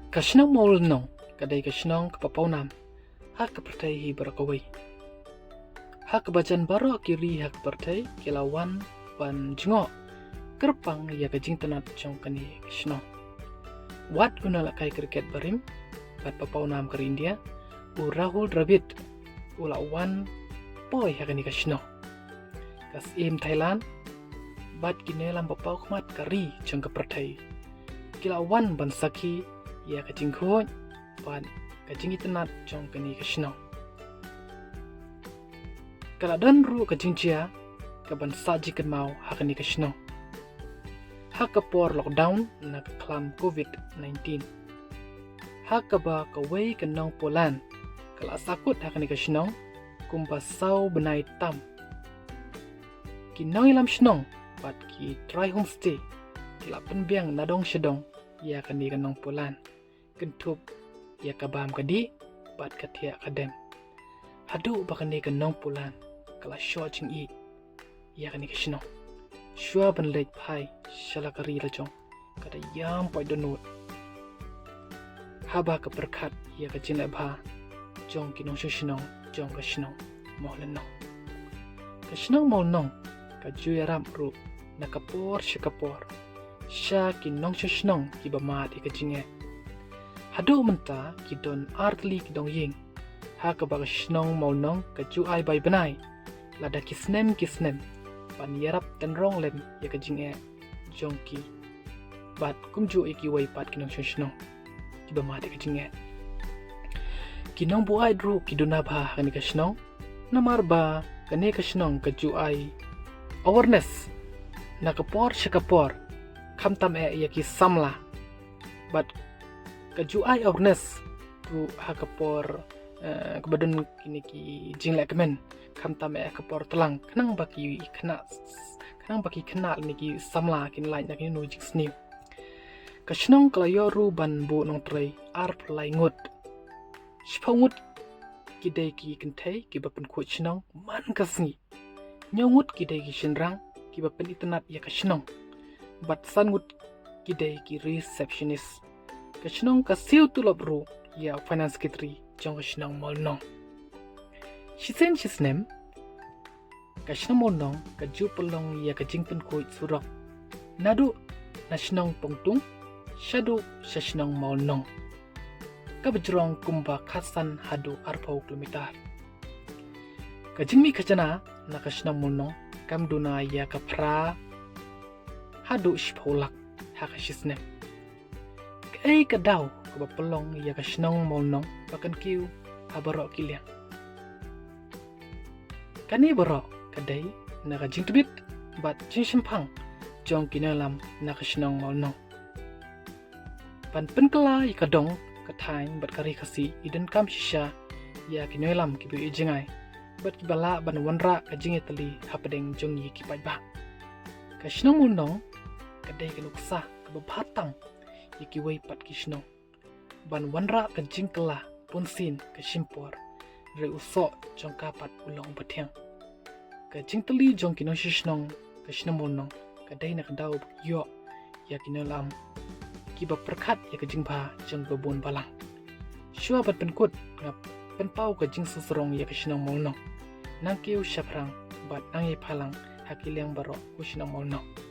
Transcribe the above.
Kashnong Mawlynnong kadai kashnong kapapawnam hak kepertai hi berakawai. Hak kebacan baro kiri hak kepertai kilawan pan jengok kerpang ya kajing tenat jong kani kashnong. Wat unalakai kriket barim pat papawnam kar India u Rahul Dravid ulawan poi hakani kashnong. Kas im Thailand bat kinelam papau khmat kari jong kepertai kilawan ban saki ya kajing khoj pan kajing itenat jong kani kashnong. Kaladan ru kajing chia kaban saji kan mau hakani kashnong. Hak kapor lockdown na klam COVID-19. Hak kaba kawai kanong Poland kala sakut hakani kashnong kumpa sau benai tam. Kinong ilam shnong pat ki try homestay kila penbiang nadong shedong ya kani kanong Poland. Kentup ya kabam kadi pat katia kadem. Hadu bakani kanong Poland kala shwa ching i ya kani kashnong. Shwa ban lek pai shalakari lajong kada yam poi donut. Haba keperkat ya kajin lebha jong kinong shishnong jong kashnong Mawlynnong. Kashnong Mawlynnong kaju yaram ru nakapor shakapor sha kinong shishnong kibamat ikajinge. Hadu menta kidon artli kidong ying. Ha kabag kashnong Mawlynnong kaju ai bai benai lada kisnem pan yarap dan rong lem ya kajing jongki bat kumju iki wai pat kinong shishnong kiba mate kajing kinong buai dru kiduna ba kani kashnong namar ba kani kashnong kaju ai awareness nakapor shakapor khamtam ya ki samla bat kaju ai awareness dru hakapor kebadan kini ki jinglek kemen khamtam kapor telang kenang baki kena niki samla kin lain nak nu jing sniu kashnong kalayo ru ban bu nong trai ar plai ngut shpangut kidai ki kentai ki bapen khu chnong man kasngi nyongut kidai ki shinrang ki bapen itnat ya kashnong bat sangut kidai ki receptionist kashnong kasiu tulop ru ya finance secretary jong kashnong Mawlynnong. Shisen shisnem kashnong Mawlynnong kaju pelong ya kajing penkoi surok nadu nashnong pongtung shadu shashnong Mawlynnong kabajrong kumba khasan hadu arpau kilometer kajing mi kajana na kashnong Mawlynnong kamduna ya kapra hadu shpaulak hakashisnem kai kadau kabapelong ya kashnong Mawlynnong bakan kiu habarok kiliang kani borok kadai na kajing tubit bat jing shemphang jong kinalam na kashnong Mawlynnong pan penkala ikadong kathain bat kari khasi iden kam shisha ya kinalam kibu ijingai bat kibala ban wanra kajing etali hapadeng jong yi kipai ba kashnong Mawlynnong kadai kanuksa kabaphatang ikiwai pat kishnong ban wanra kajing kala punsin kashimpor re usok jong kapat ulong batyang kajing teli jong kinong shishnong kashnong Mawlynnong kadai nak dau yo ya kinalam kiba perkat ya kajing ba jong babon balang shua bat penkut ngap penpau kajing suserong ya kashnong Mawlynnong nang kiu shaprang bat nang ye phalang hakiliang baro kashnong Mawlynnong.